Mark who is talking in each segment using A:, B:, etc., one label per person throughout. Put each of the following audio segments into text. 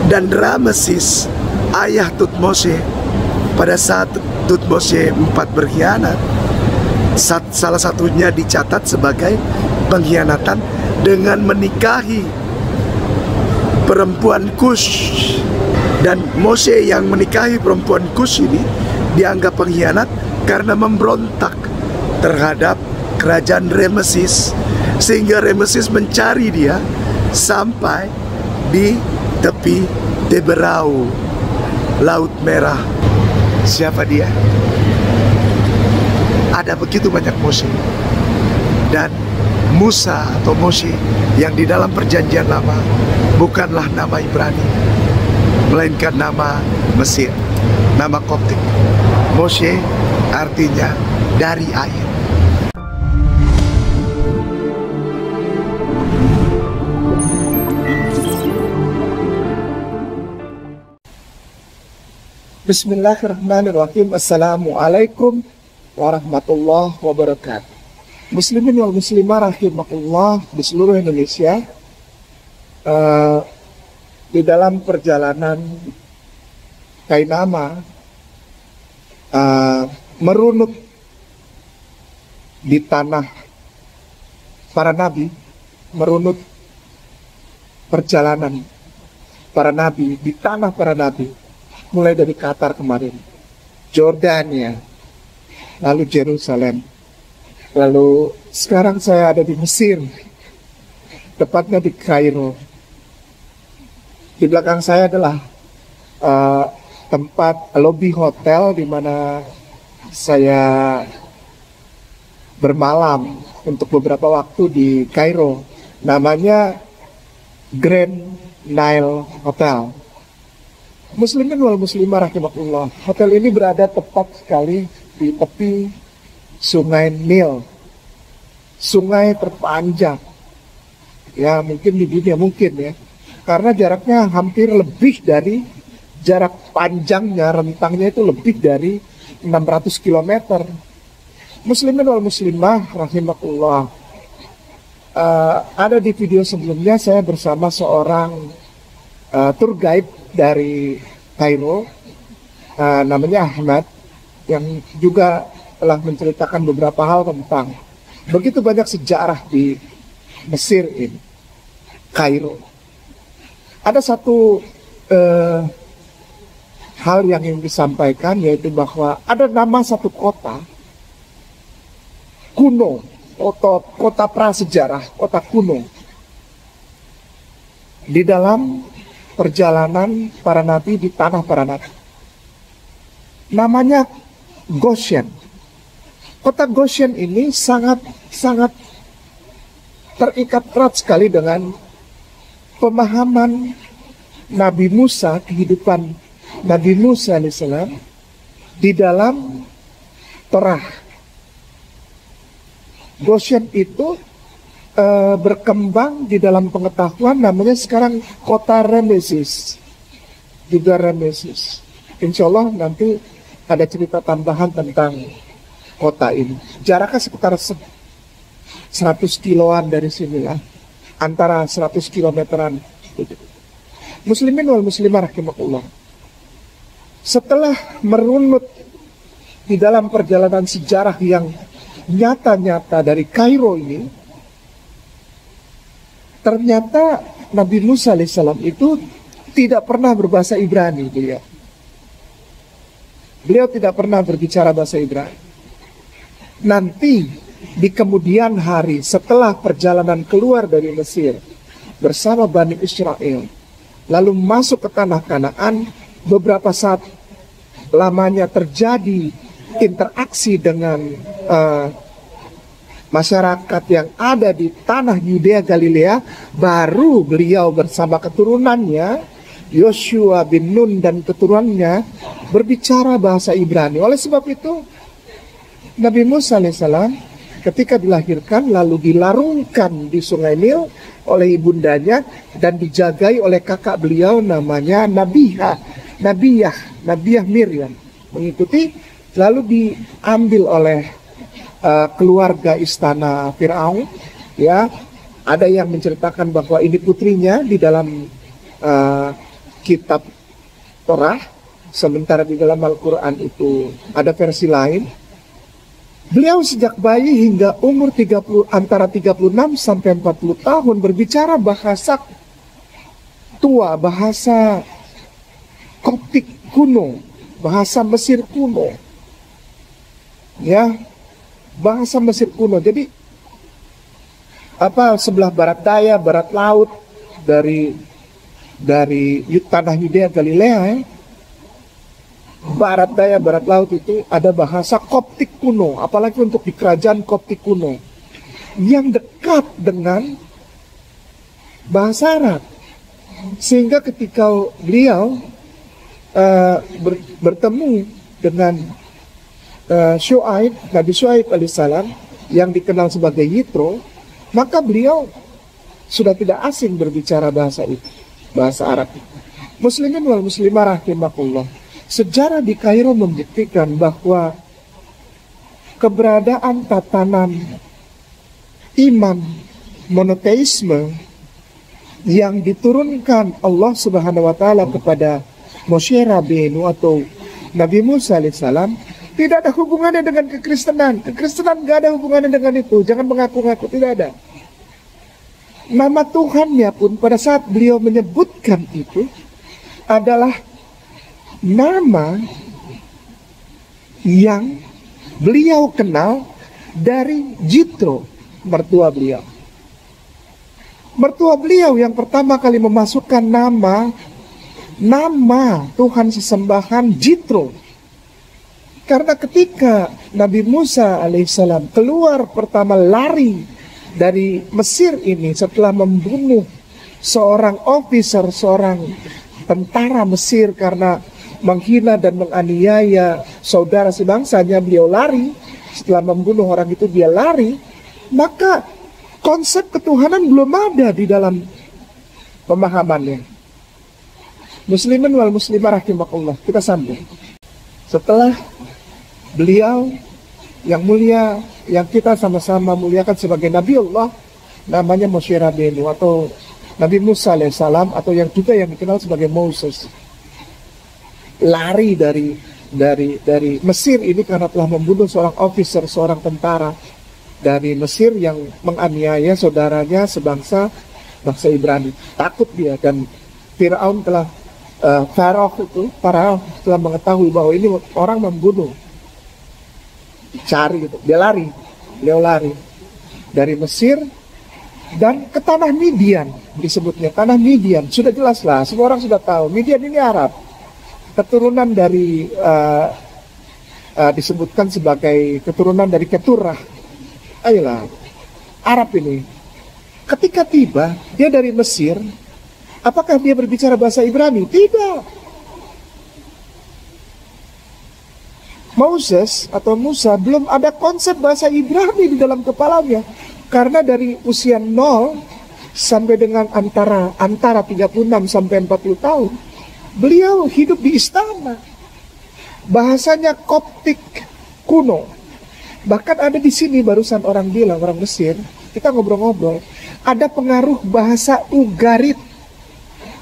A: Dan Rameses, ayah Tutmose, pada saat Tutmose IV berkhianat, salah satunya dicatat sebagai pengkhianatan dengan menikahi perempuan Kush. Dan Moshe yang menikahi perempuan Kush ini dianggap pengkhianat karena memberontak terhadap kerajaan Rameses, sehingga Rameses mencari dia sampai di tepi Teberau, Laut Merah. Siapa dia? Ada begitu banyak Moshe. Dan Musa atau Moshe yang di dalam perjanjian lama bukanlah nama Ibrani, melainkan nama Mesir, nama Koptik. Moshe artinya dari air.
B: Bismillahirrahmanirrahim. Assalamualaikum warahmatullahi wabarakatuh. Muslimin wal muslimah rahimakumullah di seluruh Indonesia. Di dalam perjalanan Kainama merunut di tanah para nabi, merunut perjalanan para nabi di tanah para nabi, mulai dari Qatar kemarin, Jordania, lalu Jerusalem, lalu sekarang saya ada di Mesir, tepatnya di Kairo. Di belakang saya adalah tempat lobby hotel di mana saya bermalam untuk beberapa waktu di Kairo. Namanya Grand Nile Hotel. Muslimin wal muslimah rahimakumullah. Hotel ini berada tepat sekali di tepi Sungai Nil, sungai terpanjang ya mungkin di dunia, mungkin ya, karena jaraknya hampir lebih dari jarak panjangnya, rentangnya itu lebih dari 600 km. Muslimin wal muslimah rahimakumullah. Ada di video sebelumnya saya bersama seorang tour guide dari Kairo, namanya Ahmad, yang juga telah menceritakan beberapa hal tentang begitu banyak sejarah di Mesir ini, Kairo. Ada satu hal yang ingin disampaikan, yaitu bahwa ada nama satu kota kuno, kota prasejarah, kota kuno di dalam perjalanan para nabi di tanah para nabi. Namanya Goshen. Kota Goshen ini sangat terikat erat sekali dengan pemahaman Nabi Musa, kehidupan Nabi Musa alaihissalam di dalam Torah. Goshen itu berkembang di dalam pengetahuan, namanya sekarang kota Rameses, juga Rameses. Insya Allah nanti ada cerita tambahan tentang kota ini. Jaraknya sekitar 100 kiloan dari sini lah, antara 100 kilometeran. Muslimin wal muslimah rahimakumullah. Setelah merunut di dalam perjalanan sejarah yang nyata-nyata dari Kairo ini, ternyata Nabi Musa alaihissalam itu tidak pernah berbahasa Ibrani. Beliau tidak pernah berbicara bahasa Ibrani. Nanti di kemudian hari setelah perjalanan keluar dari Mesir bersama Bani Israel, lalu masuk ke tanah Kanaan, beberapa saat lamanya terjadi interaksi dengan masyarakat yang ada di tanah Yudea Galilea, baru beliau bersama keturunannya Yoshua bin Nun dan keturunannya berbicara bahasa Ibrani. Oleh sebab itu Nabi Musa alaihissalam ketika dilahirkan lalu dilarungkan di Sungai Nil oleh ibundanya dan dijagai oleh kakak beliau namanya Nabiyah Miriam, mengikuti, lalu diambil oleh keluarga istana Firaun. Ya, ada yang menceritakan bahwa ini putrinya di dalam kitab Torah, sementara di dalam Al-Quran itu ada versi lain. Beliau sejak bayi hingga umur antara 36 sampai 40 tahun berbicara bahasa tua, bahasa Koptik kuno, bahasa Mesir kuno. Ya, bahasa Mesir kuno. Jadi sebelah barat daya, barat laut dari tanah Yudea Galilea, ya. Barat daya, barat laut itu ada bahasa Koptik kuno, apalagi untuk di kerajaan Koptik kuno yang dekat dengan bahasa Arab. Sehingga ketika beliau bertemu dengan Syuaib, Nabi Syuaib alaihissalam yang dikenal sebagai Yitro, maka beliau sudah tidak asing berbicara bahasa itu, bahasa Arab. Muslimin wal muslimah rahimakumullah. Sejarah di Kairo membuktikan bahwa keberadaan tatanan iman monoteisme yang diturunkan Allah Subhanahu wa taala kepada Moshe Rabbeinu atau Nabi Musa alaihissalam tidak ada hubungannya dengan kekristenan. Kekristenan gak ada hubungannya dengan itu. Jangan mengaku-ngaku, tidak ada. Nama Tuhannya pun pada saat beliau menyebutkan itu adalah nama yang beliau kenal dari Jitro, mertua beliau. Mertua beliau yang pertama kali memasukkan nama Tuhan sesembahan Jitro. Karena ketika Nabi Musa alaihissalam keluar pertama lari dari Mesir ini setelah membunuh seorang officer, seorang tentara Mesir karena menghina dan menganiaya saudara sebangsanya, beliau lari. Setelah membunuh orang itu dia lari, maka konsep ketuhanan belum ada di dalam pemahamannya. Muslimin wal muslimah rahimakumullah. Kita sambung. Setelah beliau yang mulia, yang kita sama-sama muliakan sebagai Nabi Allah, namanya Moshe Rabbeinu atau Nabi Musa alaihissalam, atau yang juga yang dikenal sebagai Moses, lari dari Mesir ini karena telah membunuh seorang officer, seorang tentara dari Mesir yang menganiaya saudaranya sebangsa, bangsa Ibrani. Takut dia, dan Fir'aun telah Farao telah mengetahui bahwa ini orang membunuh. Cari gitu, beliau lari dari Mesir dan ke tanah Midian, disebutnya tanah Midian. Sudah jelas lah, semua orang sudah tahu Midian ini Arab, keturunan dari disebutkan sebagai keturunan dari Keturah. Ayolah, Arab ini. Ketika tiba dia dari Mesir, apakah dia berbicara bahasa Ibrani? Tidak. Moses atau Musa belum ada konsep bahasa Ibrani di dalam kepalanya, karena dari usia 0 sampai dengan antara 36 sampai 40 tahun beliau hidup di istana. Bahasanya Koptik kuno. Bahkan ada di sini barusan orang bilang, orang Mesir, kita ngobrol-ngobrol, ada pengaruh bahasa Ugarit.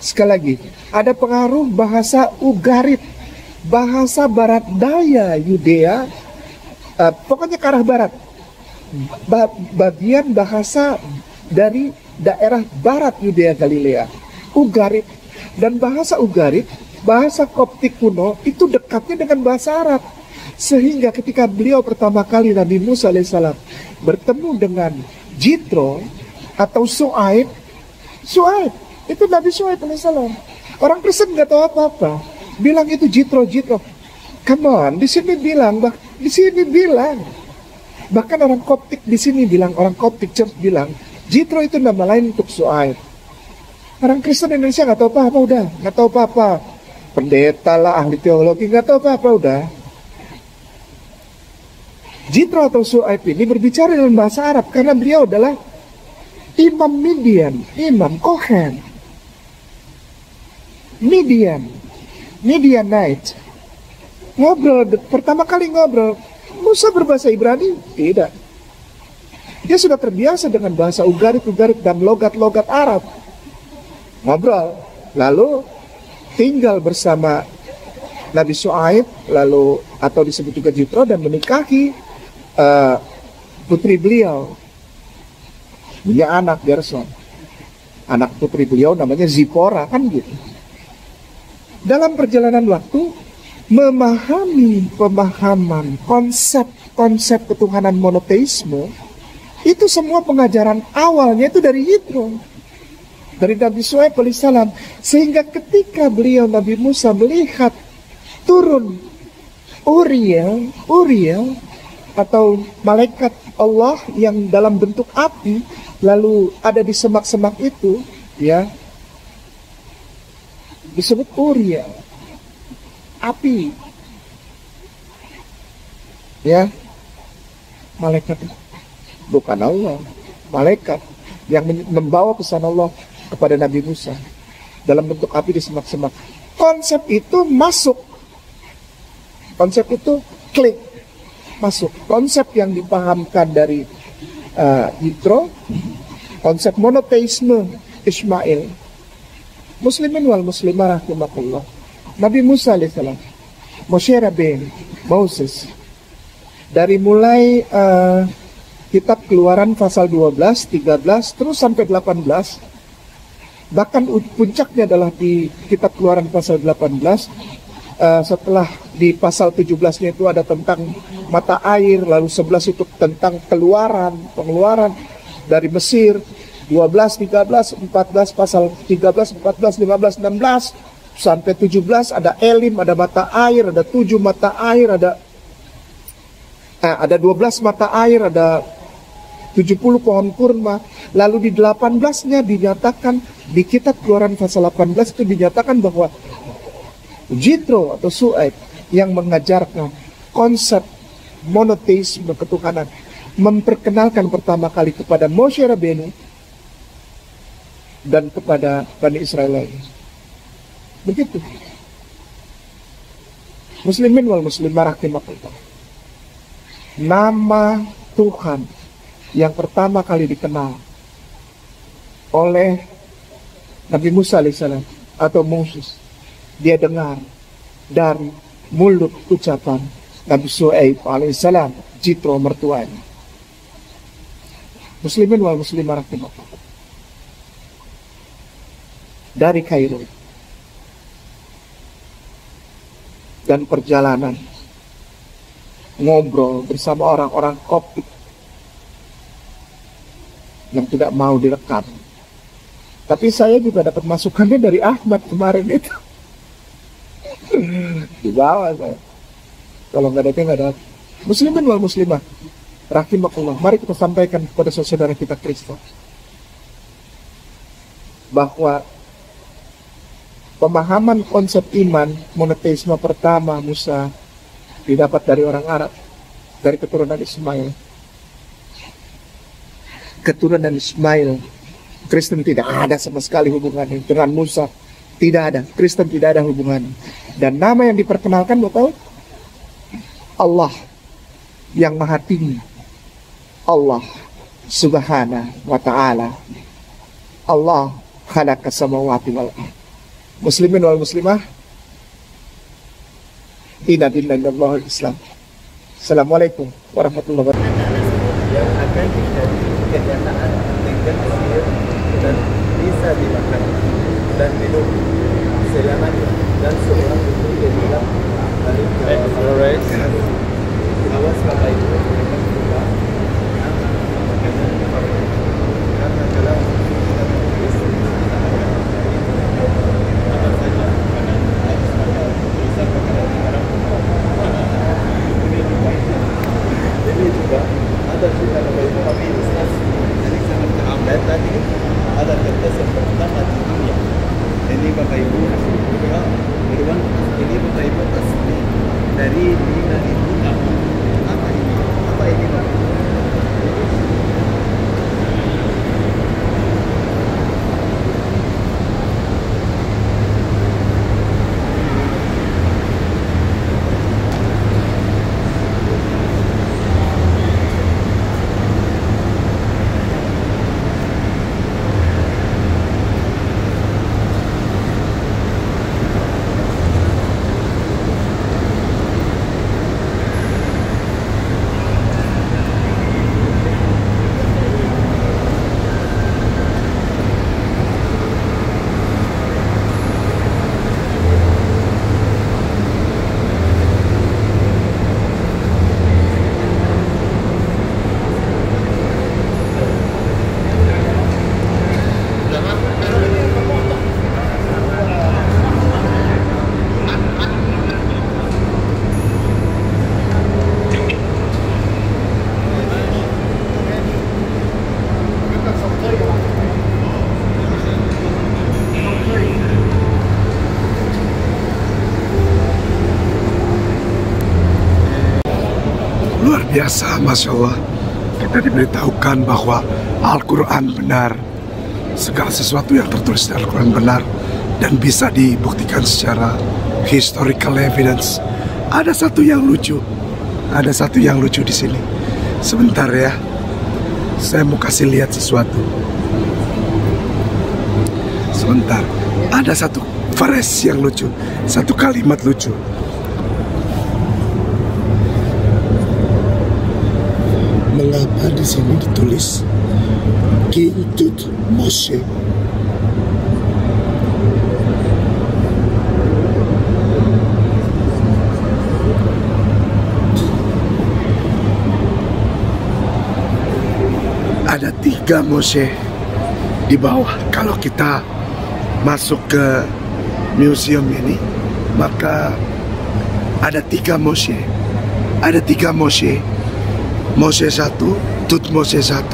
B: Sekali lagi, ada pengaruh bahasa Ugarit, bahasa barat daya Yudea, pokoknya ke arah barat, bagian bahasa dari daerah barat Yudea Galilea, Ugarit. Dan bahasa Ugarit, bahasa Koptik kuno itu dekatnya dengan bahasa Arab. Sehingga ketika beliau pertama kali Nabi Musa alaihissalam bertemu dengan Jitro atau Syuaib itu Nabi Syuaib alaihissalam. Orang Kristen nggak tahu apa-apa, bilang itu Jitro. Come on, di sini bilang. Bahkan orang Koptik di sini bilang, orang Koptik Church bilang, Jitro itu nama lain untuk Syuaib. Orang Kristen Indonesia nggak tahu apa-apa, udah nggak tahu apa-apa. Pendeta lah, ahli teologi nggak tahu apa-apa, udah. Jitro atau Syuaib ini berbicara dalam bahasa Arab karena beliau adalah imam Midian, imam Kohen. Midianite. Pertama kali ngobrol, Musa berbahasa Ibrani? Tidak. Dia sudah terbiasa dengan bahasa Ugarit dan logat-logat Arab. Ngobrol. Lalu tinggal bersama Nabi Shu'aib, lalu atau disebut juga Jitro, dan menikahi putri beliau, punya anak Gerson. Anak putri beliau namanya Zipora, kan gitu. Dalam perjalanan waktu, memahami pemahaman konsep ketuhanan monoteisme, itu semua pengajaran awalnya itu dari Yitro, dari Nabi Shu'aib alaihissalam. Sehingga ketika beliau Nabi Musa melihat turun Uriel atau malaikat Allah yang dalam bentuk api, lalu ada di semak-semak itu, ya, disebut Uriel, api, ya, malaikat, bukan Allah, malaikat yang membawa pesan Allah kepada Nabi Musa dalam bentuk api di semak-semak. Konsep itu masuk, konsep itu klik, masuk. Konsep yang dipahamkan dari Yitro, konsep monoteisme Ismail. Muslimin wal muslimah rahimakumullah. Nabi Musa alaihissalam, Moshe Rabbeinu, Moses, dari mulai kitab Keluaran pasal 12, 13, terus sampai 18, bahkan puncaknya adalah di kitab Keluaran pasal 18, setelah di pasal 17-nya itu ada tentang mata air, lalu 11 itu tentang pengeluaran dari Mesir, 12, 13, 14, pasal 13, 14, 15, 16, sampai 17 ada Elim, ada mata air, ada 7 mata air, ada 12 mata air, ada 70 pohon kurma. Lalu di 18-nya dinyatakan, di kitab Keluaran pasal 18 itu dinyatakan bahwa Jitro atau Shu'aib yang mengajarkan konsep monoteisme ketuhanan, memperkenalkan pertama kali kepada Moshe Rabbeinu dan kepada Bani Israel lainnya. Begitu. Muslimin wal muslimah rahimakumullah. Nama Tuhan yang pertama kali dikenal oleh Nabi Musa alaihissalam atau Moses, dia dengar dari mulut ucapan Nabi Shu'aib alaihissalam, Jitro mertuanya. Muslimin wal muslimah rahimakumullah. Dari Kairo, dan perjalanan ngobrol bersama orang-orang Koptik yang tidak mau direkam. Tapi saya juga dapat masukannya dari Ahmad kemarin itu. Di bawah saya. Kalau nggak ada, nggak ada. Muslimin wal muslimah rahimakumullah, mari kita sampaikan kepada saudara kita Kristen bahwa pemahaman konsep iman monoteisme pertama Musa didapat dari orang Arab, dari keturunan Ismail. Keturunan Ismail, Kristen tidak ada sama sekali hubungannya dengan Musa. Tidak ada, Kristen tidak ada hubungannya. Dan nama yang diperkenalkan, betul, Allah yang maha tinggi, Allah subhanahu wa ta'ala, Allah khalaqa samawati wal ardh. Muslimin wal muslimah, inna lillahi wa inna ilaihi raji'un. Assalamualaikum warahmatullahi wabarakatuh.
C: Yang akan menjadi kenyataan dengan Mesir dan bisa dimakan dan minum selamanya, dan seorang itu di dalam balik ke awas Bapak Ibu mereka berubah karena dalam kitab tulis kita akan apa saja makanan harus makan bisa makanan sekarang ini juga ada juga Bapak Ibu kami ilustrasi dari sangat terang, dan tadi ada kertas yang pertama di dunia. Ini Bapak Ibu beruang, ini Bapak Ibu asli dari Nina itu tahun. Apa ini? Apa ini Bapak Ibu?
A: biasa, Masya Allah, kita diberitahukan bahwa Al-Quran benar. Segala sesuatu yang tertulis di Al-Quran benar dan bisa dibuktikan secara historical evidence. Ada satu yang lucu, di sini. Sebentar ya, saya mau kasih lihat sesuatu. Sebentar, ada satu phrase yang lucu, satu kalimat lucu. Mengapa di sini ditulis King Tut Moshe? Ada 3 Moshe di bawah. Kalau kita masuk ke museum ini, maka ada 3 Moshe. Ada 3 Moshe. Moshe 1, Tut Moshe 1,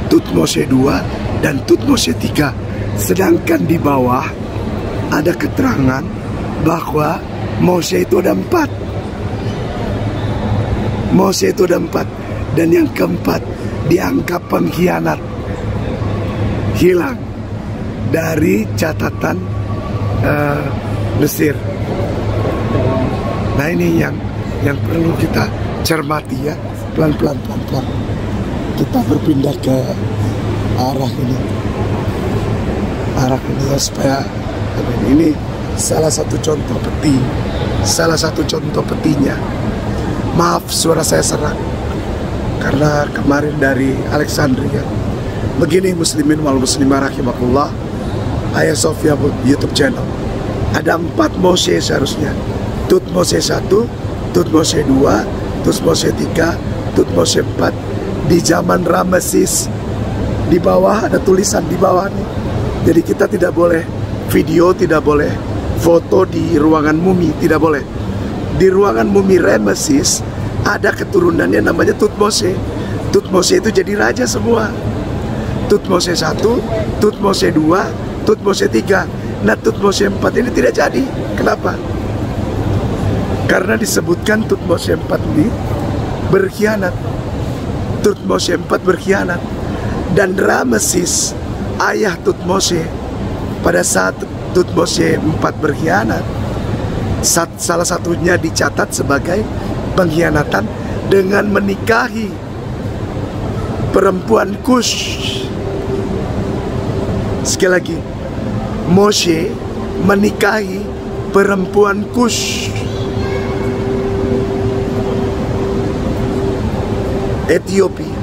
A: Tut Moshe 2, dan Tut Moshe 3. Sedangkan di bawah ada keterangan bahwa Moshe itu ada 4. Moshe itu ada 4. Dan yang keempat dianggap pengkhianat, hilang dari catatan Mesir. Nah, ini yang perlu kita cermati ya. Pelan-pelan kita berpindah ke arah ini ya, supaya ini salah satu contoh petinya. Maaf suara saya serak karena kemarin dari Alexandria. Begini muslimin wal muslimah rahimakumullah, Ayah Sofia YouTube channel. Ada 4 Moshe seharusnya. Tut Moshe 1, Tut Moshe 2, Tut Moshe 3, Tut Moshe 4. Di zaman Rameses, di bawah ada tulisan di bawah nih. Jadi kita tidak boleh video, tidak boleh foto di ruangan mumi, tidak boleh. Di ruangan mumi Rameses ada keturunannya namanya Tut Moshe. Tut Moshe itu jadi raja semua. Tut Moshe 1, Tut Moshe 2, Tut Moshe 3. Nah, Tut Moshe 4 ini tidak jadi. Kenapa? Karena disebutkan Tut Moshe 4 ini berkhianat. Tut Moshe 4 berkhianat. Dan Rameses, ayah Tut Moshe, pada saat Tut Moshe 4 berkhianat, salah satunya dicatat sebagai pengkhianatan dengan menikahi perempuan Kush. Sekali lagi, Moshe menikahi perempuan Kush, Ethiopia.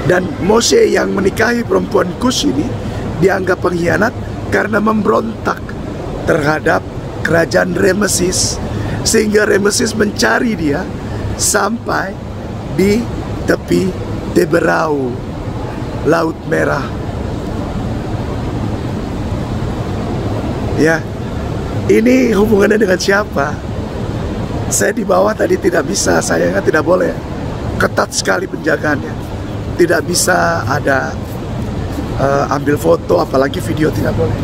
A: Dan Moshe yang menikahi perempuan Kush ini dianggap pengkhianat karena memberontak terhadap kerajaan Rameses, sehingga Rameses mencari dia sampai di tepi Teberau, Laut Merah. Ya, ini hubungannya dengan siapa? Saya di bawah tadi tidak bisa, sayangnya tidak boleh. Ketat sekali penjagaannya. Tidak bisa ada ambil foto, apalagi video tidak boleh.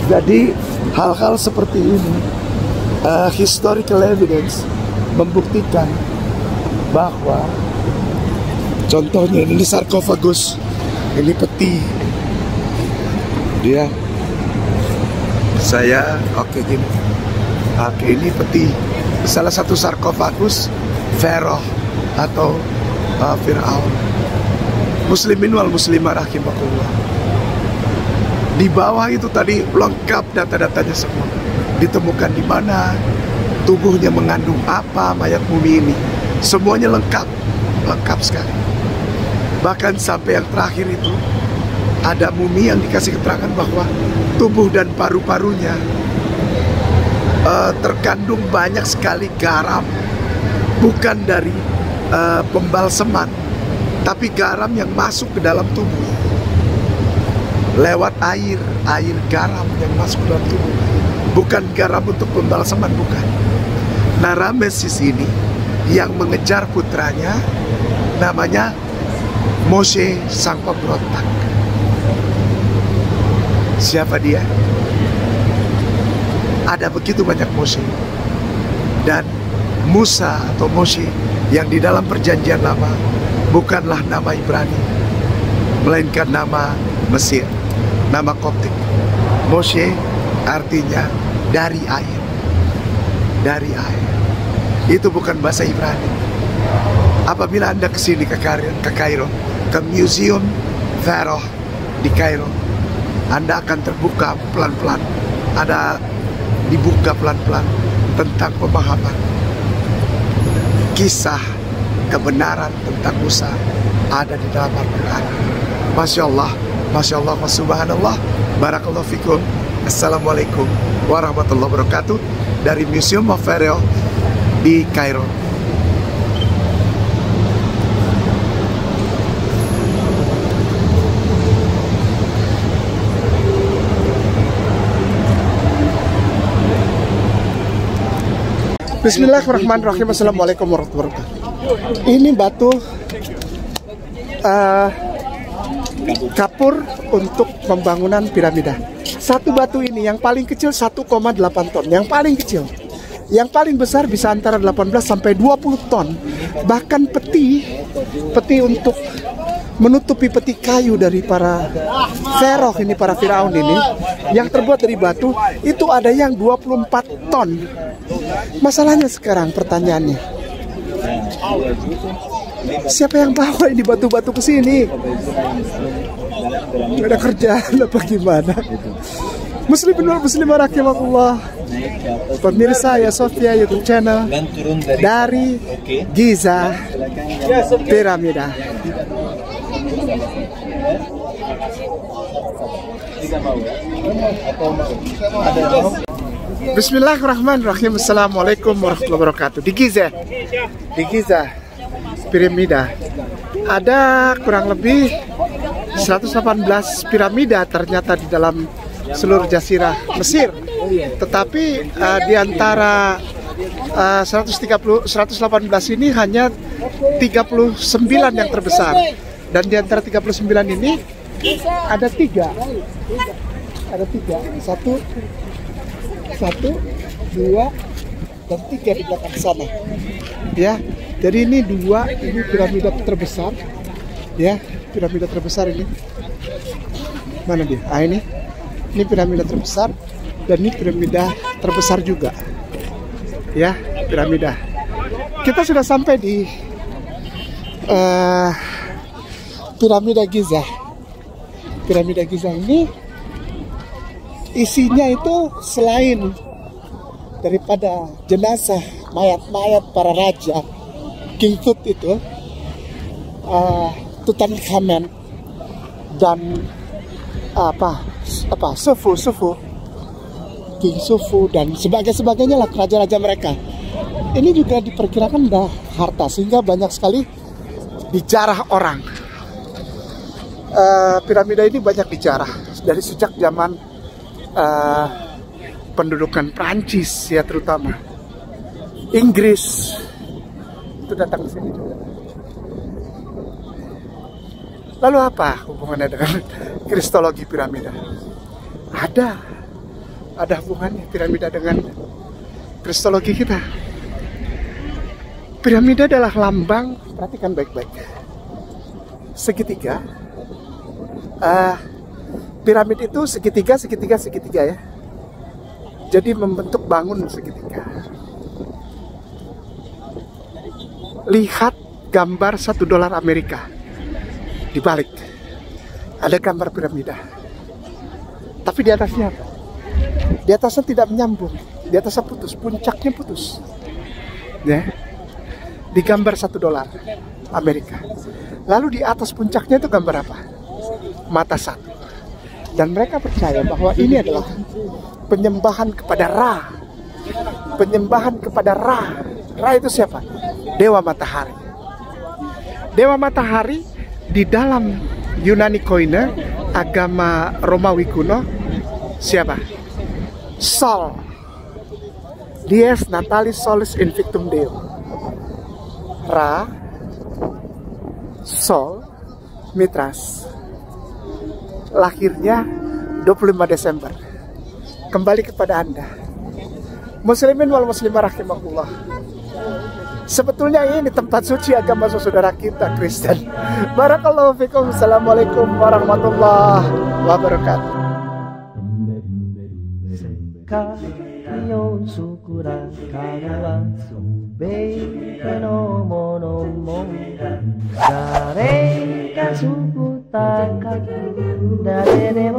A: Jadi hal-hal seperti ini, historical evidence membuktikan bahwa, contohnya ini sarkofagus, ini peti. Dia, saya, oke gini. Oke, ini peti. Salah satu sarkofagus Pharaoh atau Fir'aun. Muslimin wal muslimah rahimakumullah. Di bawah itu tadi lengkap data-datanya semua. Ditemukan di mana, tubuhnya mengandung apa, mayat mumi ini. Semuanya lengkap sekali. Bahkan sampai yang terakhir itu, ada mumi yang dikasih keterangan bahwa tubuh dan paru-parunya terkandung banyak sekali garam. Bukan dari pembalseman, tapi garam yang masuk ke dalam tubuh lewat air garam yang masuk ke dalam tubuh. Bukan garam untuk pembalseman, bukan. Nah, Rameses ini yang mengejar putranya namanya Moshe sang pemberontak. Siapa dia? Ada begitu banyak Moshe. Dan Musa atau Moshe yang di dalam perjanjian lama bukanlah nama Ibrani, melainkan nama Mesir, nama Koptik. Moshe artinya dari air. Dari air. Itu bukan bahasa Ibrani. Apabila Anda kesini ke Kairo, ke Museum Pharaoh di Kairo, Anda akan terbuka pelan-pelan. Ada dibuka pelan-pelan tentang pemahaman kisah kebenaran tentang Musa ada di dalam Al-Quran. Masya Allah, Masya Allah, Subhanallah, Barakallahu fikum. Assalamualaikum warahmatullahi wabarakatuh dari Museum of Pharaoh di Kairo.
B: Bismillahirrahmanirrahim. Assalamualaikum warahmatullahi wabarakatuh. Ini batu kapur untuk pembangunan piramida. Satu batu ini yang paling kecil 1,8 ton, yang paling kecil. Yang paling besar bisa antara 18 sampai 20 ton. Bahkan peti untuk menutupi peti kayu dari para Pharaoh ini, para Firaun ini, yang terbuat dari batu, itu ada yang 24 ton. Masalahnya sekarang pertanyaannya, siapa yang bawa ini batu-batu ke sini? Gak ada kerjaan apa gimana? Muslimin wal muslimah rahimakumullah. Pemirsa ya Sofia YouTube channel dari Giza Piramida. Bismillahirrahmanirrahim. Assalamualaikum warahmatullahi wabarakatuh. Di Giza Piramida ada kurang lebih 118 piramida ternyata di dalam seluruh jazirah Mesir. Tetapi di antara 118 ini hanya 39 yang terbesar. Dan di antara 39 ini ada tiga. Satu, dua, dan tiga di belakang sana. Ya, jadi ini dua, ini piramida terbesar. Ya, piramida terbesar ini. Mana dia? Ah, ini piramida terbesar dan ini piramida terbesar juga. Ya, piramida. Kita sudah sampai di piramida Giza. Piramida Giza ini isinya itu selain daripada jenazah mayat-mayat para raja King Tut itu, Tutankhamen dan Sufu, King Sufu dan sebagainya lah, raja-raja mereka. Ini juga diperkirakan dah harta sehingga banyak sekali dijarah orang. Piramida ini banyak dijarah dari sejak zaman pendudukan Prancis, ya, terutama Inggris itu datang ke sini juga. Lalu apa hubungannya dengan kristologi piramida? Ada hubungannya piramida dengan kristologi kita. Piramida adalah lambang, perhatikan baik-baik, segitiga. Piramid itu segitiga ya. Jadi membentuk bangun segitiga. Lihat gambar $1 Amerika. Di balik ada gambar piramida. Tapi di atasnya apa? Di atasnya tidak menyambung. Di atasnya putus, puncaknya putus. Ya. Di gambar $1 Amerika. Lalu di atas puncaknya itu gambar apa? Mata satu. Dan mereka percaya bahwa ini adalah penyembahan kepada Ra. Penyembahan kepada Ra. Ra itu siapa? Dewa matahari. Dewa matahari di dalam Yunani Koine, agama Romawi kuno, siapa? Sol. Dies natalis solis invictum Deo. Ra, Sol, Mitras. Lahirnya 25 Desember. Kembali kepada Anda, muslimin wal muslimah rahimakumullah. Sebetulnya ini tempat suci agama saudara kita Kristen. Barakallahu fikum. Assalamualaikum warahmatullahi wabarakatuh.
D: よそこらからはすべてのものも誰が作ったか誰で